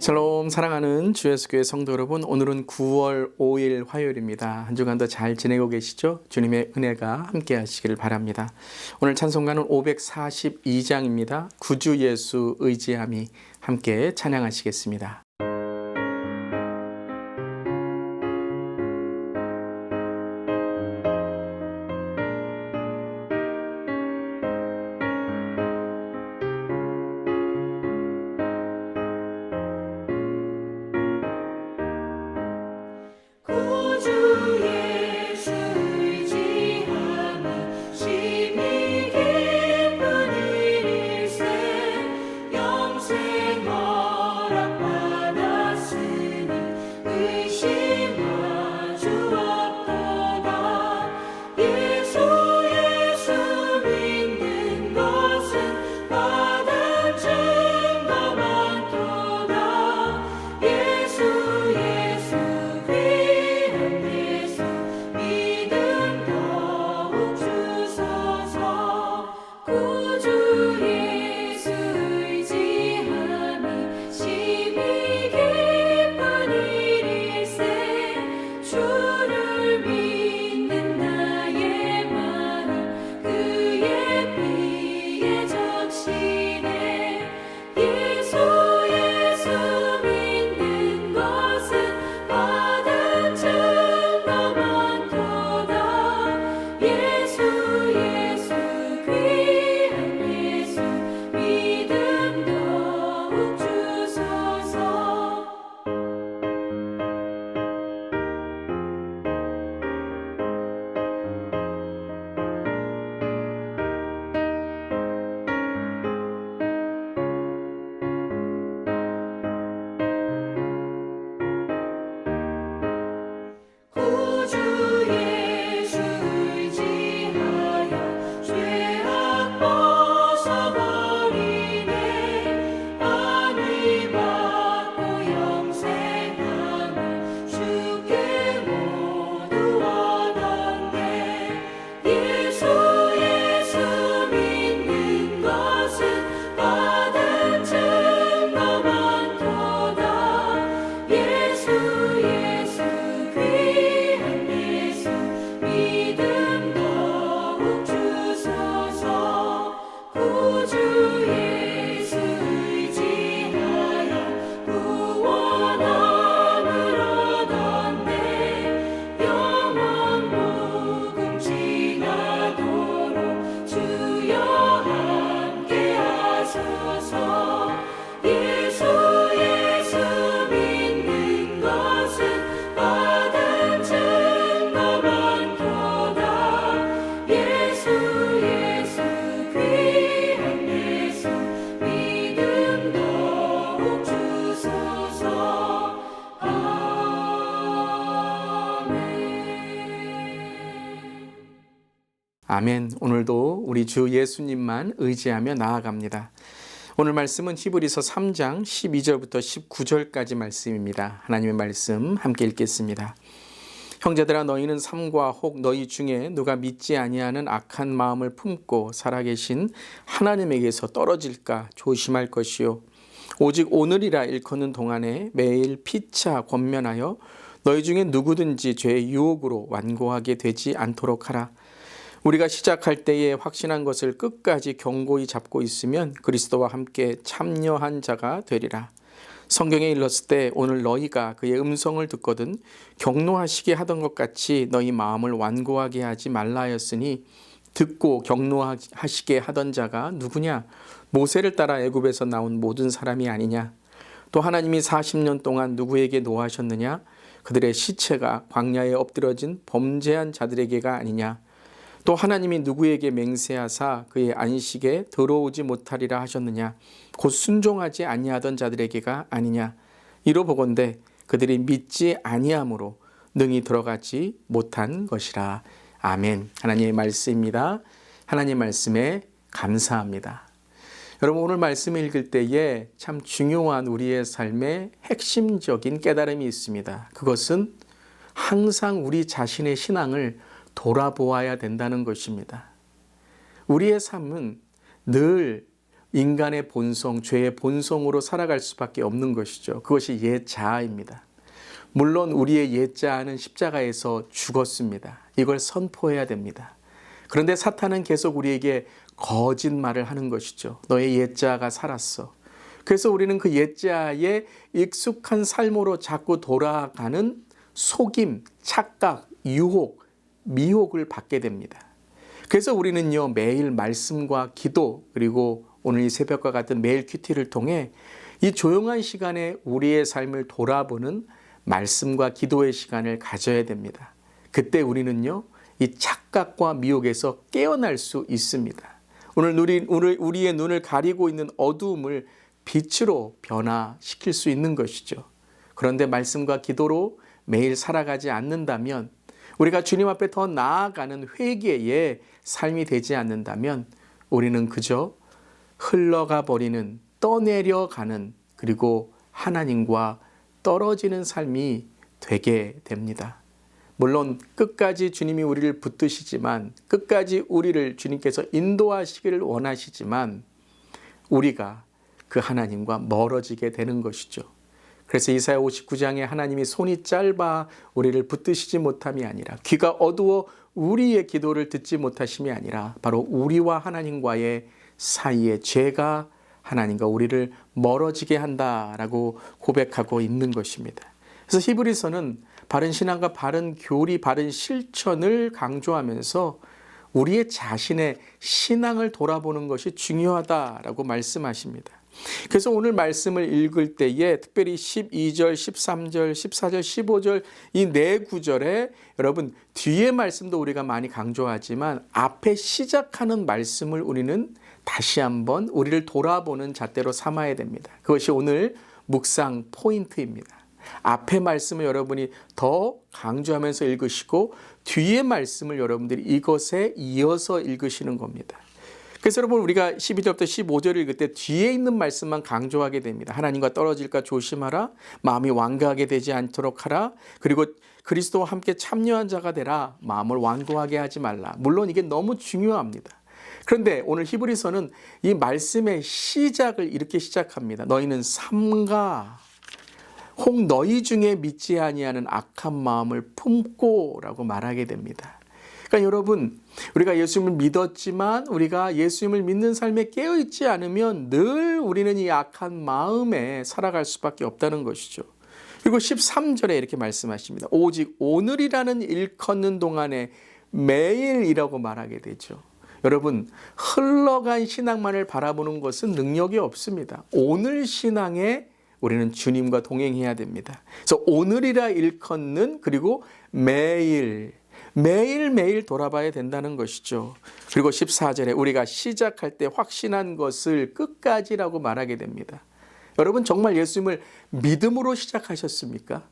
샬롬 사랑하는 주 예수교회 성도 여러분, 오늘은 9월 5일 화요일입니다. 한 주간도 잘 지내고 계시죠? 주님의 은혜가 함께 하시기를 바랍니다. 오늘 찬송가는 542장입니다. 구주 예수 의지함이 함께 찬양하시겠습니다. 아멘. 오늘도 우리 주 예수님만 의지하며 나아갑니다. 오늘 말씀은 히브리서 3장 12절부터 19절까지 말씀입니다. 하나님의 말씀 함께 읽겠습니다. 형제들아, 너희는 삼과 혹 너희 중에 누가 믿지 아니하는 악한 마음을 품고 살아계신 하나님에게서 떨어질까 조심할 것이요, 오직 오늘이라 일컫는 동안에 매일 피차 권면하여 너희 중에 누구든지 죄의 유혹으로 완고하게 되지 않도록 하라. 우리가 시작할 때에 확신한 것을 끝까지 견고히 잡고 있으면 그리스도와 함께 참여한 자가 되리라. 성경에 일렀을 때 오늘 너희가 그의 음성을 듣거든 격노하시게 하던 것 같이 너희 마음을 완고하게 하지 말라 하였으니, 듣고 격노하시게 하던 자가 누구냐? 모세를 따라 애굽에서 나온 모든 사람이 아니냐? 또 하나님이 40년 동안 누구에게 노하셨느냐? 그들의 시체가 광야에 엎드러진 범죄한 자들에게가 아니냐? 또 하나님이 누구에게 맹세하사 그의 안식에 들어오지 못하리라 하셨느냐? 곧 순종하지 아니하던 자들에게가 아니냐? 이로보건대 그들이 믿지 아니함으로 능히 들어가지 못한 것이라. 아멘. 하나님의 말씀입니다. 하나님의 말씀에 감사합니다. 여러분, 오늘 말씀을 읽을 때에 참 중요한 우리의 삶의 핵심적인 깨달음이 있습니다. 그것은 항상 우리 자신의 신앙을 돌아보아야 된다는 것입니다. 우리의 삶은 늘 인간의 본성, 죄의 본성으로 살아갈 수밖에 없는 것이죠. 그것이 옛 자아입니다. 물론 우리의 옛 자아는 십자가에서 죽었습니다. 이걸 선포해야 됩니다. 그런데 사탄은 계속 우리에게 거짓말을 하는 것이죠. 너의 옛 자아가 살았어. 그래서 우리는 그 옛 자아의 익숙한 삶으로 자꾸 돌아가는 속임, 착각, 유혹, 미혹을 받게 됩니다. 그래서 우리는요, 매일 말씀과 기도, 그리고 오늘 이 새벽과 같은 매일 큐티를 통해 이 조용한 시간에 우리의 삶을 돌아보는 말씀과 기도의 시간을 가져야 됩니다. 그때 우리는요, 이 착각과 미혹에서 깨어날 수 있습니다. 오늘 우리의 눈을 가리고 있는 어두움을 빛으로 변화시킬 수 있는 것이죠. 그런데 말씀과 기도로 매일 살아가지 않는다면, 우리가 주님 앞에 더 나아가는 회개의 삶이 되지 않는다면 우리는 그저 흘러가 버리는, 떠내려가는, 그리고 하나님과 떨어지는 삶이 되게 됩니다. 물론 끝까지 주님이 우리를 붙드시지만, 끝까지 우리를 주님께서 인도하시기를 원하시지만 우리가 그 하나님과 멀어지게 되는 것이죠. 그래서 이사야 59장에 하나님이 손이 짧아 우리를 붙드시지 못함이 아니라, 귀가 어두워 우리의 기도를 듣지 못하심이 아니라, 바로 우리와 하나님과의 사이에 죄가 하나님과 우리를 멀어지게 한다라고 고백하고 있는 것입니다. 그래서 히브리서는 바른 신앙과 바른 교리, 바른 실천을 강조하면서 우리의 자신의 신앙을 돌아보는 것이 중요하다라고 말씀하십니다. 그래서 오늘 말씀을 읽을 때에 특별히 12절, 13절, 14절, 15절 이 네 구절에 여러분 뒤의 말씀도 우리가 많이 강조하지만 앞에 시작하는 말씀을 우리는 다시 한번 우리를 돌아보는 잣대로 삼아야 됩니다. 그것이 오늘 묵상 포인트입니다. 앞의 말씀을 여러분이 더 강조하면서 읽으시고 뒤의 말씀을 여러분들이 이것에 이어서 읽으시는 겁니다. 그래서 여러분 우리가 12절부터 15절을 읽을 때 뒤에 있는 말씀만 강조하게 됩니다. 하나님과 떨어질까 조심하라. 마음이 완고하게 되지 않도록 하라. 그리고 그리스도와 함께 참여한 자가 되라. 마음을 완고하게 하지 말라. 물론 이게 너무 중요합니다. 그런데 오늘 히브리서는 이 말씀의 시작을 이렇게 시작합니다. 너희는 삼가 혹 너희 중에 믿지 아니하는 악한 마음을 품고 라고 말하게 됩니다. 그러니까 여러분 우리가 예수님을 믿었지만 우리가 예수님을 믿는 삶에 깨어있지 않으면 늘 우리는 이 악한 마음에 살아갈 수밖에 없다는 것이죠. 그리고 13절에 이렇게 말씀하십니다. 오직 오늘이라는 일컫는 동안에 매일이라고 말하게 되죠. 여러분 흘러간 신앙만을 바라보는 것은 능력이 없습니다. 오늘 신앙에 우리는 주님과 동행해야 됩니다. 그래서 오늘이라 일컫는 그리고 매일매일 돌아봐야 된다는 것이죠. 그리고 14절에 우리가 시작할 때 확신한 것을 끝까지라고 말하게 됩니다. 여러분 정말 예수님을 믿음으로 시작하셨습니까?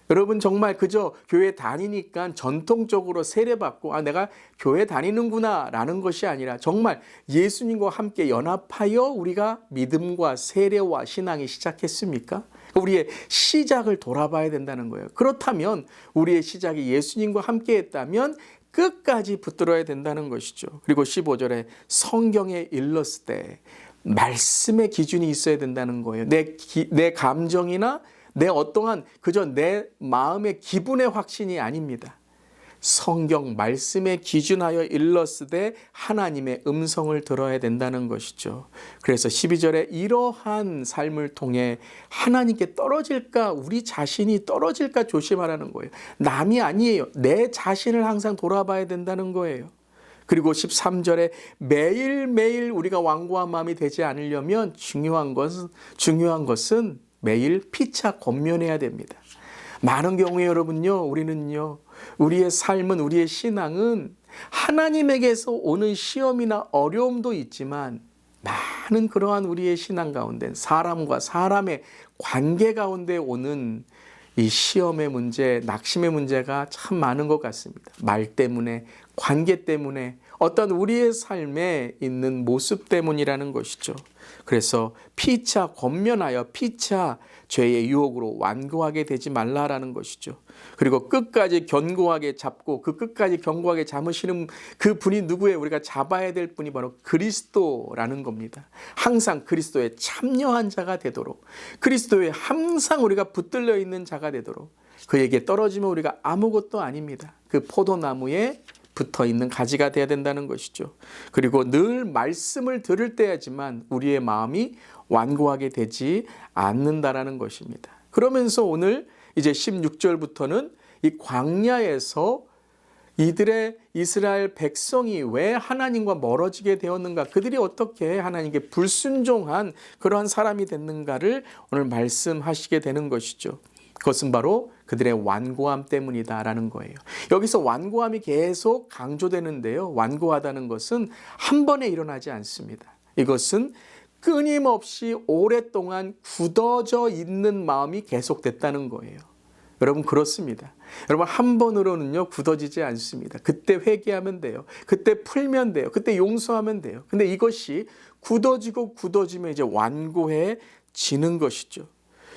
여러분 정말 그저 교회 다니니까 전통적으로 세례받고 내가 교회 다니는구나 라는 것이 아니라 정말 예수님과 함께 연합하여 우리가 믿음과 세례와 신앙이 시작했습니까? 우리의 시작을 돌아봐야 된다는 거예요. 그렇다면 우리의 시작이 예수님과 함께 했다면 끝까지 붙들어야 된다는 것이죠. 그리고 15절에 성경에 일렀을 때 말씀의 기준이 있어야 된다는 거예요. 내 감정이나 내 어떠한 그저 내 마음의 기분의 확신이 아닙니다. 성경 말씀에 기준하여 일렀으되 하나님의 음성을 들어야 된다는 것이죠. 그래서 12절에 이러한 삶을 통해 하나님께 떨어질까 우리 자신이 떨어질까 조심하라는 거예요. 남이 아니에요. 내 자신을 항상 돌아봐야 된다는 거예요. 그리고 13절에 매일매일 우리가 완고한 마음이 되지 않으려면 중요한 것은 매일 피차 권면해야 됩니다. 많은 경우에 여러분요, 우리의 삶은, 우리의 신앙은 하나님에게서 오는 시험이나 어려움도 있지만 많은 그러한 우리의 신앙 가운데 사람과 사람의 관계 가운데 오는 이 시험의 문제, 낙심의 문제가 참 많은 것 같습니다. 말 때문에, 관계 때문에, 어떤 우리의 삶에 있는 모습 때문이라는 것이죠. 그래서 피차 권면하여 피차 죄의 유혹으로 완고하게 되지 말라라는 것이죠. 그리고 끝까지 견고하게 잡고 그 끝까지 견고하게 잡으시는 그 분이 누구예요? 우리가 잡아야 될 분이 바로 그리스도라는 겁니다. 항상 그리스도에 참여한 자가 되도록, 그리스도에 항상 우리가 붙들려 있는 자가 되도록, 그에게 떨어지면 우리가 아무것도 아닙니다. 그 포도나무에 붙어 있는 가지가 되어야 된다는 것이죠. 그리고 늘 말씀을 들을 때야지만 우리의 마음이 완고하게 되지 않는다라는 것입니다. 그러면서 오늘 이제 16절부터는 이 광야에서 이들의 이스라엘 백성이 왜 하나님과 멀어지게 되었는가, 그들이 어떻게 하나님께 불순종한 그러한 사람이 됐는가를 오늘 말씀하시게 되는 것이죠. 그것은 바로 그들의 완고함 때문이다라는 거예요. 여기서 완고함이 계속 강조되는데요. 완고하다는 것은 한 번에 일어나지 않습니다. 이것은 끊임없이 오랫동안 굳어져 있는 마음이 계속됐다는 거예요. 여러분, 그렇습니다. 여러분, 한 번으로는요 굳어지지 않습니다. 그때 회개하면 돼요. 그때 풀면 돼요. 그때 용서하면 돼요. 근데 이것이 굳어지고 굳어지면 이제 완고해지는 것이죠.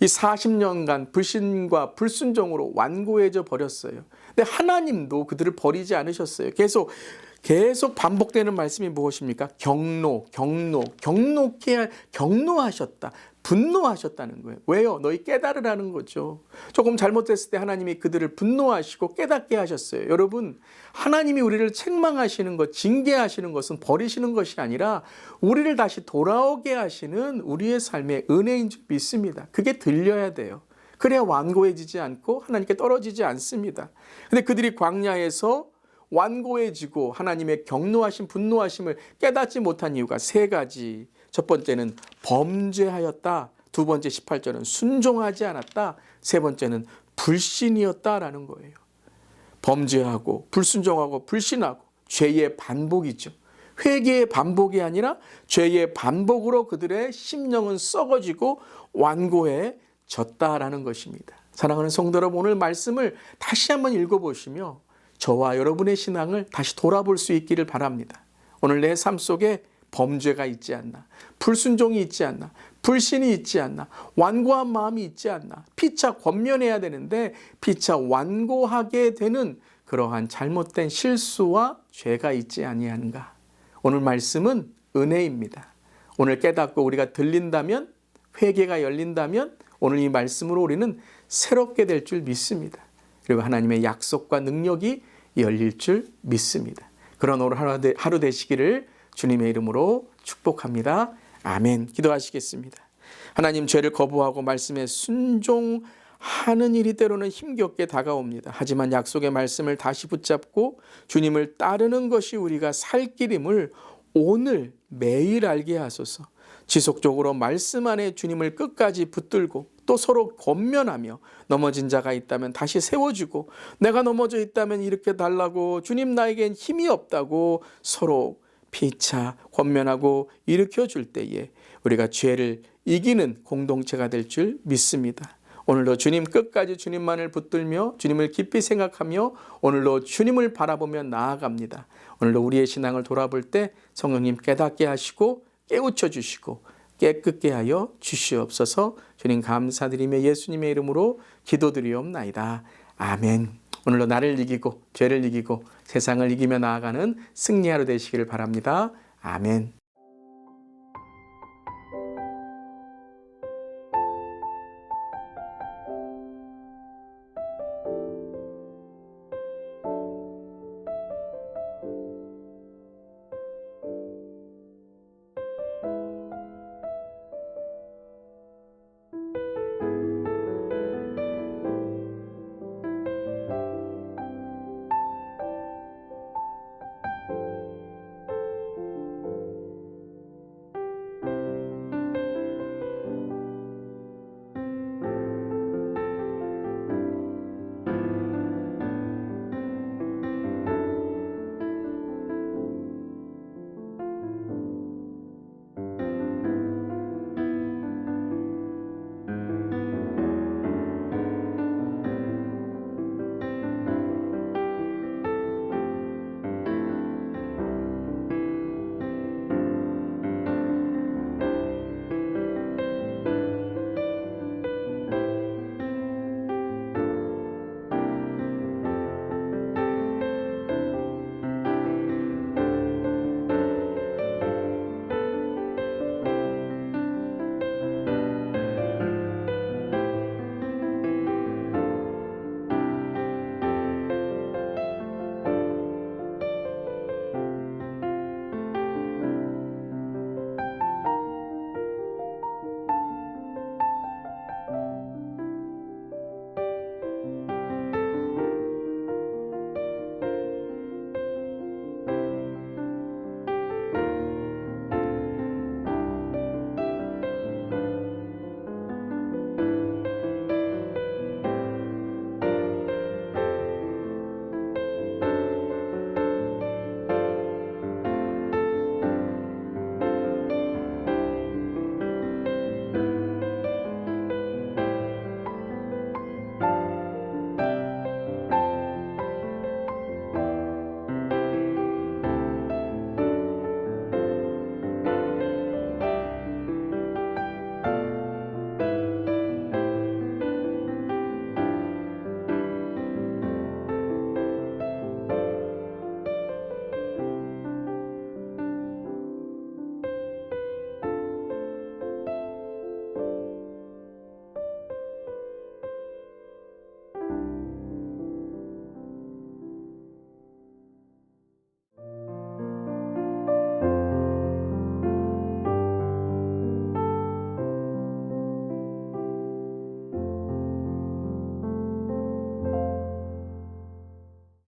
이 40년간 불신과 불순종으로 완고해져 버렸어요. 근데 하나님도 그들을 버리지 않으셨어요. 계속 반복되는 말씀이 무엇입니까? 경노하셨다. 분노하셨다는 거예요. 왜요? 너희 깨달으라는 거죠. 조금 잘못됐을 때 하나님이 그들을 분노하시고 깨닫게 하셨어요. 여러분, 하나님이 우리를 책망하시는 것, 징계하시는 것은 버리시는 것이 아니라 우리를 다시 돌아오게 하시는 우리의 삶의 은혜인 줄 믿습니다. 그게 들려야 돼요. 그래야 완고해지지 않고 하나님께 떨어지지 않습니다. 근데 그들이 광야에서 완고해지고 하나님의 경노하심, 분노하심을 깨닫지 못한 이유가 세 가지. 첫 번째는 범죄하였다. 두 번째 18절은 순종하지 않았다. 세 번째는 불신이었다라는 거예요. 범죄하고 불순종하고 불신하고 죄의 반복이죠. 회개의 반복이 아니라 죄의 반복으로 그들의 심령은 썩어지고 완고해졌다라는 것입니다. 사랑하는 성도 여러분, 오늘 말씀을 다시 한번 읽어보시며 저와 여러분의 신앙을 다시 돌아볼 수 있기를 바랍니다. 오늘 내 삶 속에 범죄가 있지 않나, 불순종이 있지 않나, 불신이 있지 않나, 완고한 마음이 있지 않나, 피차 권면해야 되는데 피차 완고하게 되는 그러한 잘못된 실수와 죄가 있지 아니하는가. 오늘 말씀은 은혜입니다. 오늘 깨닫고 우리가 들린다면, 회개가 열린다면 오늘 이 말씀으로 우리는 새롭게 될 줄 믿습니다. 그리고 하나님의 약속과 능력이 열릴 줄 믿습니다. 그런 오늘 하루 되시기를 주님의 이름으로 축복합니다. 아멘. 기도하시겠습니다. 하나님, 죄를 거부하고 말씀에 순종하는 일이 때로는 힘겹게 다가옵니다. 하지만 약속의 말씀을 다시 붙잡고 주님을 따르는 것이 우리가 살 길임을 오늘 매일 알게 하소서. 지속적으로 말씀 안에 주님을 끝까지 붙들고 또 서로 권면하며 넘어진 자가 있다면 다시 세워주고, 내가 넘어져 있다면 일으켜 달라고, 주님 나에겐 힘이 없다고 서로 피차 권면하고 일으켜 줄 때에 우리가 죄를 이기는 공동체가 될 줄 믿습니다. 오늘도 주님 끝까지 주님만을 붙들며 주님을 깊이 생각하며 오늘도 주님을 바라보며 나아갑니다. 오늘도 우리의 신앙을 돌아볼 때 성령님 깨닫게 하시고 깨우쳐 주시고 깨끗게 하여 주시옵소서. 주님 감사드리며 예수님의 이름으로 기도드리옵나이다. 아멘. 오늘도 나를 이기고 죄를 이기고 세상을 이기며 나아가는 승리 하루 되시기를 바랍니다. 아멘.